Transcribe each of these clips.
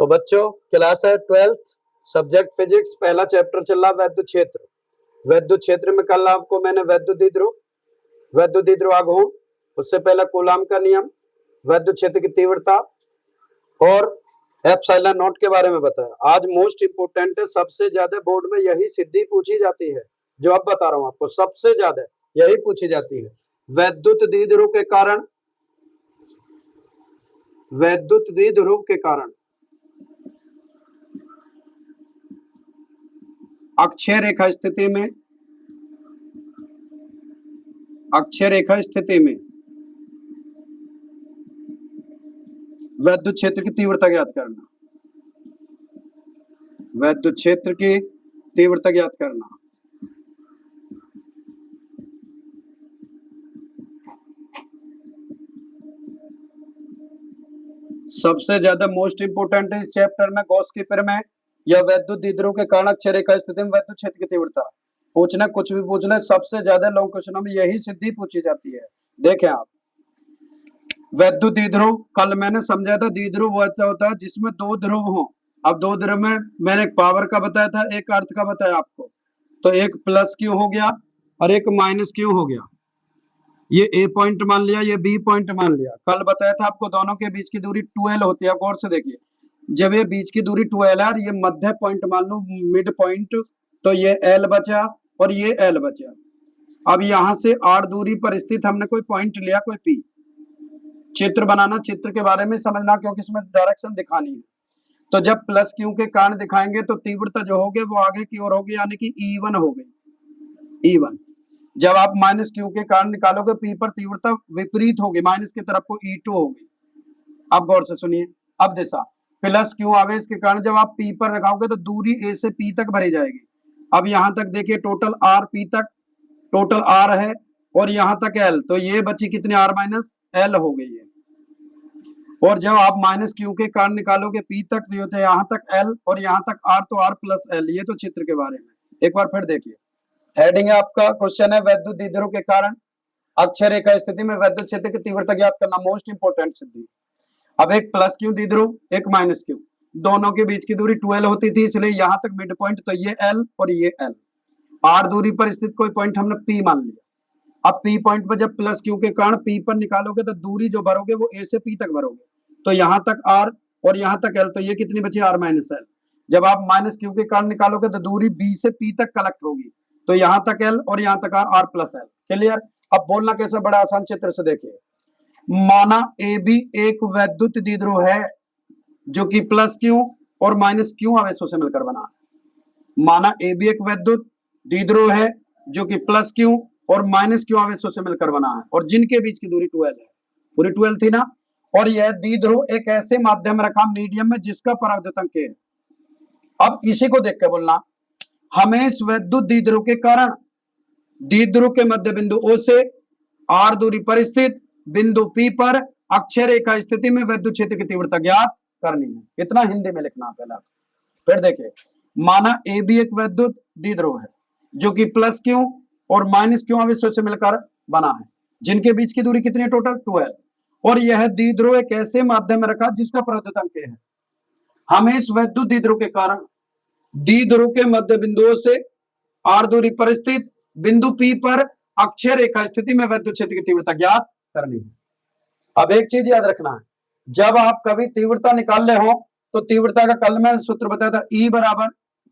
तो बच्चों क्लास है 12th, सब्जेक्ट फिजिक्स, पहला चैप्टर चल रहा वैद्युत क्षेत्र। वैद्युत क्षेत्र में कल आपको मैंने वैद्युत द्विध्रुव आघूर्ण, उससे पहले कूलाम का नियम, वैद्युत क्षेत्र की तीव्रता और एप्सिलॉन नॉट के बारे में बताया। आज मोस्ट इंपोर्टेंट है, सबसे ज्यादा बोर्ड में यही सिद्धि पूछी जाती है, जो अब बता रहा हूं आपको, सबसे ज्यादा यही पूछी जाती है। वैद्युत द्विध्रुव के कारण अक्षय रेखा स्थिति में वैद्युत क्षेत्र की तीव्रता ज्ञात करना। वैद्युत क्षेत्र की तीव्रता ज्ञात करना। सबसे ज्यादा मोस्ट इंपोर्टेंट है इस चैप्टर में, गॉस की पिरामिड या वैद्युत द्विध्रुव के कारण अक्षय रेखा स्थिति में वैद्युत क्षेत्र की तीव्रता। पूछना कुछ भी पूछ ले, सबसे ज्यादा लॉन्ग क्वेश्चनों में यही सिद्धि पूछी जाती है। देखें आप, वैद्युत द्विध्रुव कल मैंने समझा था, द्विध्रुव ऐसा होता है जिसमें दो ध्रुव हो। अब दो ध्रुव में मैंने एक पावर का बताया था, एक अर्थ का बताया आपको, तो एक प्लस क्यू हो गया और एक माइनस क्यू हो गया। ये ए पॉइंट मान लिया, ये बी पॉइंट मान लिया। कल बताया था आपको दोनों के बीच की दूरी 12 होती है। आप गौर से देखिए, जब ये बीच की दूरी 12 है और ये मध्य पॉइंट मान लो, मिड पॉइंट, तो ये एल बचा और ये एल बचा। अब यहां से आर दूरी पर स्थित हमने कोई पॉइंट लिया, कोई पी। चित्र बनाना, चित्र के बारे में समझना, क्योंकि इसमें डायरेक्शन दिखानी है। तो जब प्लस क्यू के कारण दिखाएंगे तो तीव्रता जो होगी वो आगे की ओर होगी, यानी कि E1 हो गई, E1। जब आप माइनस क्यू के कारण निकालोगे पी पर तीव्रता विपरीत होगी, माइनस की तरफ को E2 होगी। अब गौर से सुनिए, अब दिशा प्लस क्यू आवेश के कारण जब आप पी पर लगाओगे तो दूरी ए से पी तक भरी जाएगी। अब यहां तक देखिए, टोटल आर पी तक, टोटल आर है और यहां तक एल, तो ये बची कितनी, आर माइनस एल हो गई है। और जब आप माइनस क्यू के कारण निकालोगे पी तक, तो होता है यहाँ तक एल और यहाँ तक आर, तो आर प्लस एल। ये तो चित्र के बारे में। एक बार फिर देखिए, हेडिंग है आपका, क्वेश्चन है वैद्युत द्विध्रुव के कारण अक्षय रेखा स्थिति में वैद्युत क्षेत्र की तीव्रता ज्ञात करना, मोस्ट इंपोर्टेंट सिद्धि। अब एक प्लस क्यू द्विध्रुव, एक माइनस क्यू, दोनों के बीच की दूरी 12 होती थी, इसलिए यहाँ तक मिड पॉइंट, तो ये एल और ये एल। आर दूरी पर स्थित कोई पॉइंट हमने पी मान लिया। अब पी पॉइंट पर जब प्लस क्यू के कारण पी पर निकालोगे तो दूरी जो भरोगे वो ए से पी तक भरोगे, तो यहाँ तक आर और यहाँ तक एल, तो ये कितनी बची, आर माइनस एल। जब आप माइनस क्यू के कारण निकालोगे तो दूरी बी से पी तक कलेक्ट होगी, तो यहाँ तक एल और यहाँ तक R, R plus L. Clear. अब बोलना कैसा, बड़ा आसान, चित्र से देखिए। माना ए बी एक वैद्युत द्विध्रुव है जो कि प्लस क्यू और माइनस क्यू आवेशों से मिलकर बना है। माना ए बी एक वैद्युत द्विध्रुव है जो कि प्लस क्यू और माइनस क्यू आवेशों से मिलकर बना है और जिनके बीच की दूरी 12 है, पूरी 12 थी ना। और यह द्विध्रुव एक ऐसे माध्यम में रखा, मीडियम में, जिसका परावर्तन के है। अब इसी को देख के बोलना, हमें इस वैद्युत द्विध्रुव के कारण द्विध्रुव के मध्य बिंदु O से R दूरी पर स्थित बिंदु P पर अक्षय रेखा स्थिति में वैद्युत क्षेत्र की तीव्रता ज्ञात करनी है। इतना हिंदी में लिखना पहला। फिर देखिए, माना ए बी एक वैद्युत द्विध्रुव है जो कि प्लस क्यू और माइनस क्यू आवेशों से मिलकर बना है, जिनके बीच की दूरी कितनी है, टोटल 12। और यह द्विध्रुव एक ऐसे माध्यम में रखा जिसका परावर्तन के है। हमें इस वैद्युत द्विध्रुव के कारण द्विध्रुव के मध्य बिंदुओं से आर दूरी पर स्थित बिंदु पी पर अक्षय रेखा स्थिति में वैद्युत क्षेत्र की तीव्रता ज्ञात करनी है। अब एक चीज याद रखना है, जब आप कभी तीव्रता निकाल ले हो तो तीव्रता का कल मैं सूत्र बताया था, E बराबर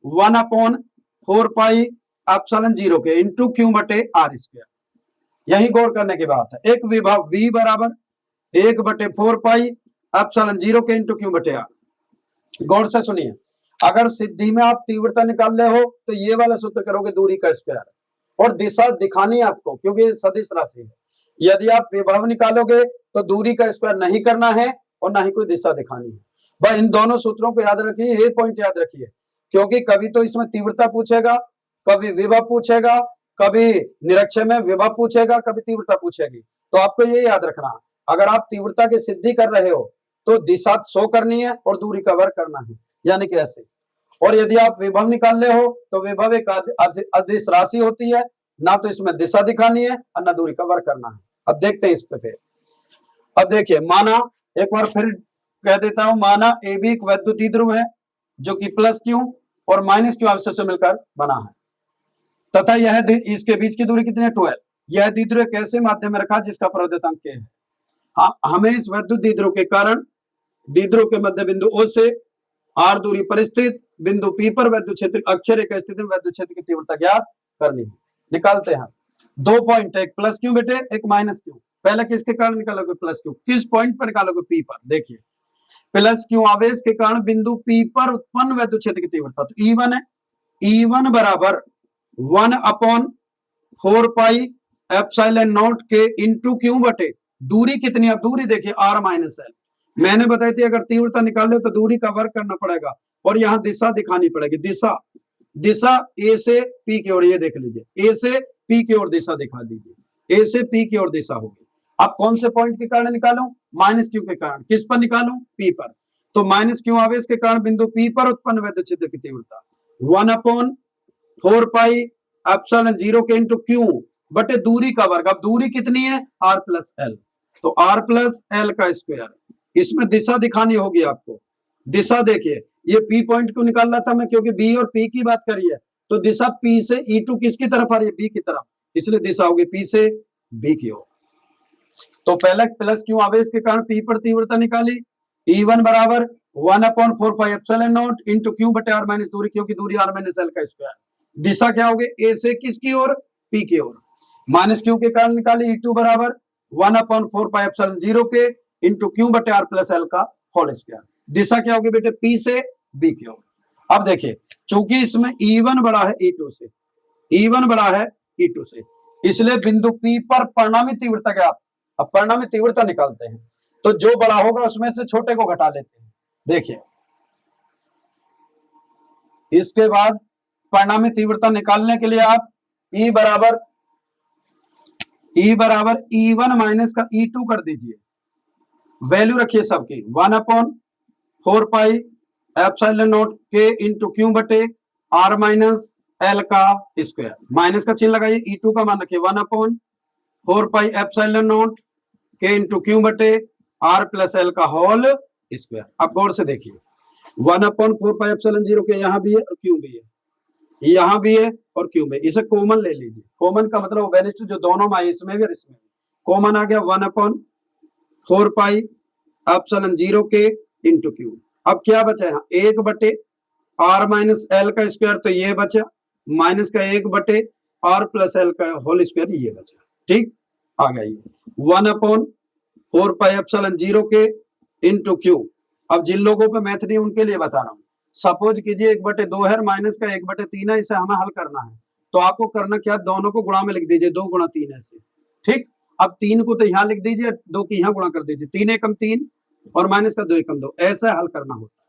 1/4 पाई एप्सिलॉन 0 के इंटू क्यू बटे आर स्क्वायर। यही गौर करने की बात है। एक विभव V बराबर 1/4 पाई एप्सिलॉन 0 के इंटू क्यू बटे आर। गौर से सुनिए, अगर सिद्धि में आप तीव्रता निकाल ले हो तो ये वाला सूत्र करोगे, दूरी का स्क्वायर, और दिशा दिखानी है आपको क्योंकि सदिश राशि है। यदि आप विभव निकालोगे तो दूरी का स्क्वायर नहीं करना है और ना ही कोई दिशा दिखानी है। बस इन दोनों सूत्रों को याद रखिए, ये पॉइंट याद रखिए, क्योंकि कभी तो इसमें तीव्रता पूछेगा, कभी विभव पूछेगा, कभी निरक्षय में विभव पूछेगा, कभी तीव्रता पूछेगी। तो आपको ये याद रखना, अगर आप तीव्रता की सिद्धि कर रहे हो तो दिशा शो करनी है और दूरी का वर्ग करना है, यानी कि ऐसे। और यदि आप विभव निकाल ले हो तो विभव एक अदिश राशि होती है, ना तो इसमें दिशा दिखानी है और ना दूरी का वर्ग करना है। अब देखते हैं इस पे फिर। अब देखिए, माना एक बार फिर कह देता हूं, माना ए भी एक वैद्युत द्विध्रुव है जो कि प्लस क्यू और माइनस क्यू आवेश से मिलकर बना है, तथा यह इसके बीच की दूरी कितनी है 12। यह द्विध्रुव एक ऐसे माध्यम में रखा जिसका प्रवर्धतांक k है। हमें इस वैद्युत द्विध्रुव के कारण द्विध्रुव के मध्य बिंदु O से r दूरी पर स्थित बिंदु P पर वैद्युत क्षेत्र अक्षर रेखा स्थिति में वैद्युत क्षेत्र की तीव्रता ज्ञात करनी है। निकालते हैं। 2 पॉइंट, एक प्लस क्यू बेटे, एक माइनस क्यू। पहले किसके कारण निकालोगे? Plus Q. किस पॉइंट पर निकालोगे? P पर। देखिए, प्लस क्यू आवेश के कारण बिंदु P पर उत्पन्न वैद्युत क्षेत्र की तीव्रता तो E1 है। E1 बराबर 1/4 पाई एप्सिलॉन नॉट के इंटू क्यू बटे दूरी कितनी? अब दूरी देखिए r माइनस एल। मैंने बताई थी अगर तीव्रता निकाल लो तो दूरी का वर्ग करना पड़ेगा और यहाँ दिशा दिखानी पड़ेगी। दिशा ए से पी की ओर, ये देख लीजिए, ए से पी की ओर दिशा दिखा दीजिए, ए से पी की ओर दिशा होगी। अब कौन से पॉइंट के कारण निकालूं? माइनस क्यू के कारण। किस पर निकालूं? पी पर। तो माइनस क्यू आवेश के कारण बिंदु पी पर उत्पन्न वैद्युत क्षेत्र की तीव्रता 1/4 पाई एप्सिलॉन 0 के इंटू क्यू बटे दूरी का वर्ग। अब दूरी कितनी है? r plus L. तो r प्लस एल का स्क्वायर। इसमें दिशा दिखानी होगी आपको। दिशा देखिए, ये P पॉइंट क्यों निकाल रहा था मैं? क्योंकि B और P की बात करी है, तो दिशा P से E2 किसकी तरफ आ रही है? B की तरफ, इसलिए दिशा होगी P से B की ओर। तो पहले प्लस क्यू आवेश के कारण P पर तीव्रता निकाली। E1 बराबर 1/4 pi epsilon not into Q बटे r माइनस दूरी, क्योंकि दूरी r माइनस एल का स्क्वायर। दिशा क्या होगी? A से किसकी ओर? P की ओर। माइनस क्यू के कारण निकाली E2 बराबर 1/4 पाई एप्सिलॉन 0 के इंटू क्यू बटे r प्लस एल का होल स्क्वायर। दिशा क्या होगी बेटे? P से B की ओर। अब देखिए, चूंकि इसमें E1 बड़ा है E2 से, E1 बड़ा है E2 से, इसलिए बिंदु P पर परिणामी तीव्रता क्या? अब परिणामी तीव्रता निकालते हैं, तो जो बड़ा होगा उसमें से छोटे को घटा लेते हैं। देखिए, इसके बाद परिणामी तीव्रता निकालने के लिए आप E बराबर E1 माइनस का E2 कर दीजिए। वैल्यू रखिए सबकी 1/4 पाई एप्सिलॉन नॉट के इंटू क्यू बटे r माइनस एल का स्क्वायर। माइनस का चिन्ह लगाइए, E2 का मान रखिए 1/4 पाई एप्सिलॉन नॉट के इंटू क्यू बटे r प्लस एल का होल स्क्वायर। अब गौर से देखिए, 1/4 पाई एप्सिलॉन 0 के यहाँ भी है और क्यू भी है, यहाँ भी है और क्यू में। इसे कॉमन ले लीजिए। कॉमन का मतलब वेनिस्ट जो दोनों में आई, इसमें भी और इसमें भी कॉमन आ गया 1/4 पाई एप्सिलॉन 0 के इंटू क्यू। अब क्या बचा है? 1 बटे r माइनस एल का स्क्वायर, तो ये बचा, माइनस का 1 बटे r प्लस एल का होल स्क्वायर, ये बचा। ठीक, आ गया ये 1/4 पाई एप्सिलॉन 0 के इंटू क्यू। अब जिन लोगों पे मैथ नहीं उनके लिए बता रहा हूँ। सपोज कीजिए 1/2 है, माइनस का 1/3 है, इसे हमें हल करना है, तो आपको करना क्या? दोनों को गुणा में लिख दीजिए, 2 गुणा 3 ऐसे। ठीक, अब 3 को तो यहाँ लिख दीजिए, 2 की यहाँ गुणा कर दीजिए, 3 एकम 3 और माइनस का 2 एकम 2, ऐसा हल करना होता है।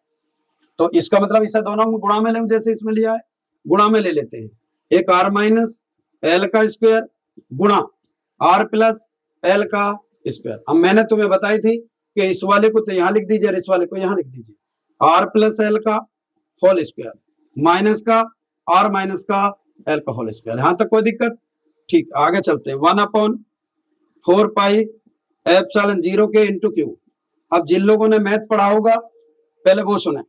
तो इसका मतलब इसे दोनों को गुणा में ले, जैसे इसमें लिया है, गुणा में ले लेते हैं। एक r माइनस एल का स्क्वायर गुणा r प्लस एल का स्क्वायर। अब मैंने तुम्हें बताई थी कि इस वाले को तो यहाँ लिख दीजिए और इस वाले को यहाँ लिख दीजिए, r प्लस एल का होल स्क्वायर माइनस का r माइनस का एल का होल स्क्वायर। यहां तक कोई दिक्कत? ठीक, आगे चलते हैं। 1/4 पाई एप्सिलॉन 0 के इंटू क्यू। अब जिन लोगों ने मैथ पढ़ा होगा पहले वो सुने,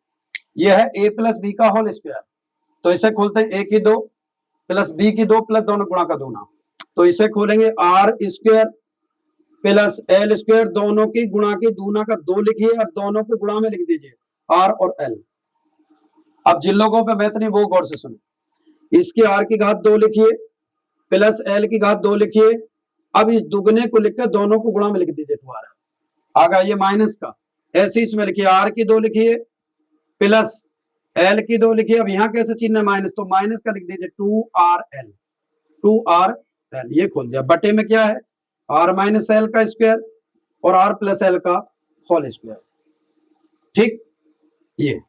यह है a प्लस बी का होल स्क्वायर, तो इसे खोलते हैं a की 2 प्लस b की 2 प्लस दोनों गुणा का दूना, तो इसे खोलेंगे r square plus L square, दोनों की गुणा के दूना का 2 लिखिए और दोनों को गुणा में लिख दीजिए r और l। अब जिन लोगों पे मैथ नहीं वो गौर से सुने, इसकी r की घात 2 लिखिए प्लस l की घात 2 लिखिए। अब इस दुगने को लिखकर दोनों को गुणा में लिख दीजिए 2r। आगा ये माइनस का, ऐसे इसमें लिखिए r की 2 लिखिए प्लस l की 2 लिखिए। अब यहाँ कैसे चिन्ह है माइनस, तो माइनस का लिख दीजिए 2rl, 2rl। ये खोल दिया, बटे में क्या है? r माइनस एल का स्क्वायर और r प्लस एल का होल स्क्वायर। ठीक, ये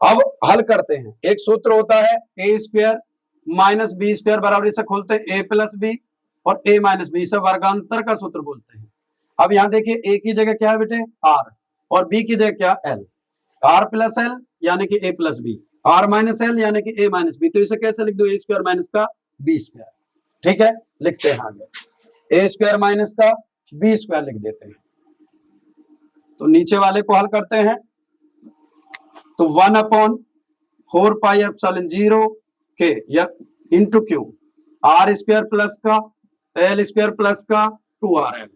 अब हल करते हैं। एक सूत्र होता है ए स्क्वायर माइनस बी स्क्वायर बराबर, इसे खोलते हैं a प्लस बी और a माइनस बी, इसे वर्गांतर का सूत्र बोलते हैं। अब यहाँ देखिए a की जगह क्या है बेटे? r, और b की जगह क्या? l। r प्लस एल यानी कि a plus B, r minus L यानी कि a माइनस बी, तो इसे कैसे लिख दो? a स्क्वायर माइनस का b स्क्वायर। ठीक है, लिखते हैं आगे, a स्क्वायर माइनस का b स्क्वायर लिख देते हैं। तो नीचे वाले को हल करते हैं, तो 1/4πε0 के या into Q R square plus का एल स्क्वायर प्लस का 2rl।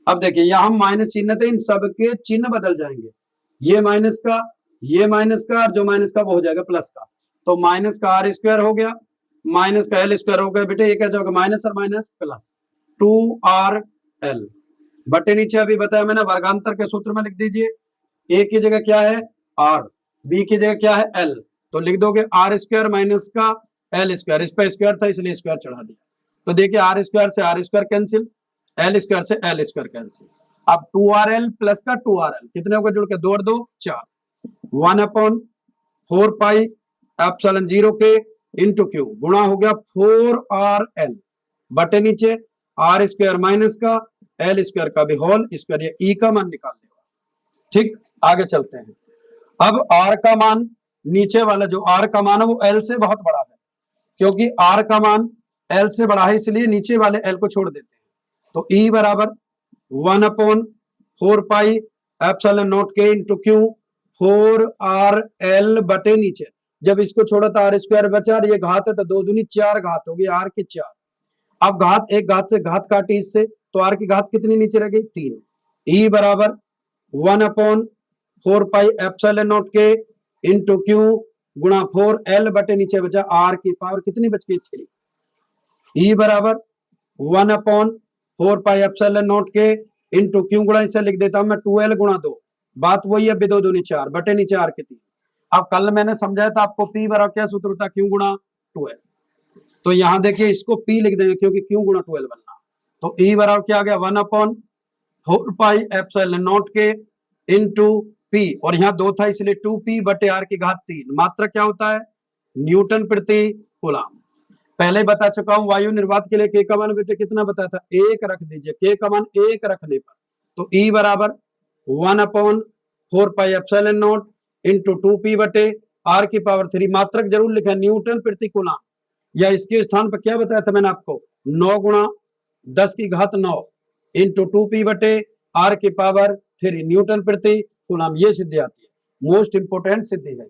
अब देखिए यहां माइनस चिन्ह थे, इन सब के चिन्ह बदल जाएंगे, ये माइनस का और जो माइनस का वो हो जाएगा प्लस का, तो माइनस का आर स्क्वायर हो गया, माइनस का एल स्क्वायर हो गया। बेटे ये क्या जाएगा, माइनस और माइनस प्लस 2rl बटे नीचे अभी बताया मैंने वर्गांतर के सूत्र में लिख दीजिए, ए की जगह क्या है आर, बी की जगह क्या है एल, तो लिख दोगे आर स्क्वायर माइनस का एल स्क्वायर, इस पर स्क्वायर था इसलिए स्क्वायर चढ़ा दिया, तो देखिए आर स्क्वायर से R square cancel, L square से एल स्क्वायर कैंसिल। अब 2rl प्लस का 2rl कितने होगा जुड़ के, 2 और 2 4, 1/4πε0 के इंटू क्यू गुणा हो गया 4rl बटे नीचे आर स्क्वायर माइनस का एल स्क्वायर का भी होल स्क्वायर, ये ई का मान निकाल लेगा। ठीक, आगे चलते हैं। अब आर का मान, नीचे वाला जो आर का मान है वो एल से बहुत बड़ा है, क्योंकि आर का मान एल से बड़ा है इसलिए नीचे वाले एल को छोड़ देते हैं, तो ई बराबर 1/4πε0 के इंटू क्यू 4rl बटे नीचे, जब इसको छोड़ा था आर स्क्वायर बचा, ये घात है तो 2 दूनी 4 घात होगी, आर की 4। अब घात, एक घात से घात काटी इससे, तो आर की घात कितनी नीचे रह गई 3। ई बराबर 1/4πε0 के इंटू क्यू गुणा 4l बटे नीचे बचा आर की पावर कितनी बच गई 3। ई बराबर 1/4πε0 के इंटू क्यू गुणा, इसे लिख देता हूं मैं 2l गुणा 2, बात वही है, 2 दूनी 4 बटे नीचे आर के 3। अब कल मैंने समझाया था आपको पी बराबर क्या सूत्र होता है, क्यू गुणा 2l, तो यहां देखिए इसको पी लिख देंगे क्योंकि क्यू गुणा 2l बनना, तो ई बराबर क्या आ गया 1/4πε0 के इंटू पी, और यहाँ 2 था इसलिए 2p बटे आर की घात 3, मात्रा क्या होता है न्यूटन प्रति कूलम। पहले बता चुका हूं वायु निर्वात के लिए के का मान बेटे कितना बताया था, 1 रख दीजिए, के का मान 1 रखने पर, तो ई बराबर 1/4πε0 इंटू 2p बटे आर की पावर 3, मात्रक जरूर लिखा न्यूटन प्रति कूलम, या इसके स्थान पर क्या बताया था मैंने आपको 9 गुणा 10 की घात 9 इंटू 2p बटे आर की पावर 3 न्यूटन प्रति कूलम, ये सिद्धि आती है, मोस्ट इंपोर्टेंट सिद्धि है।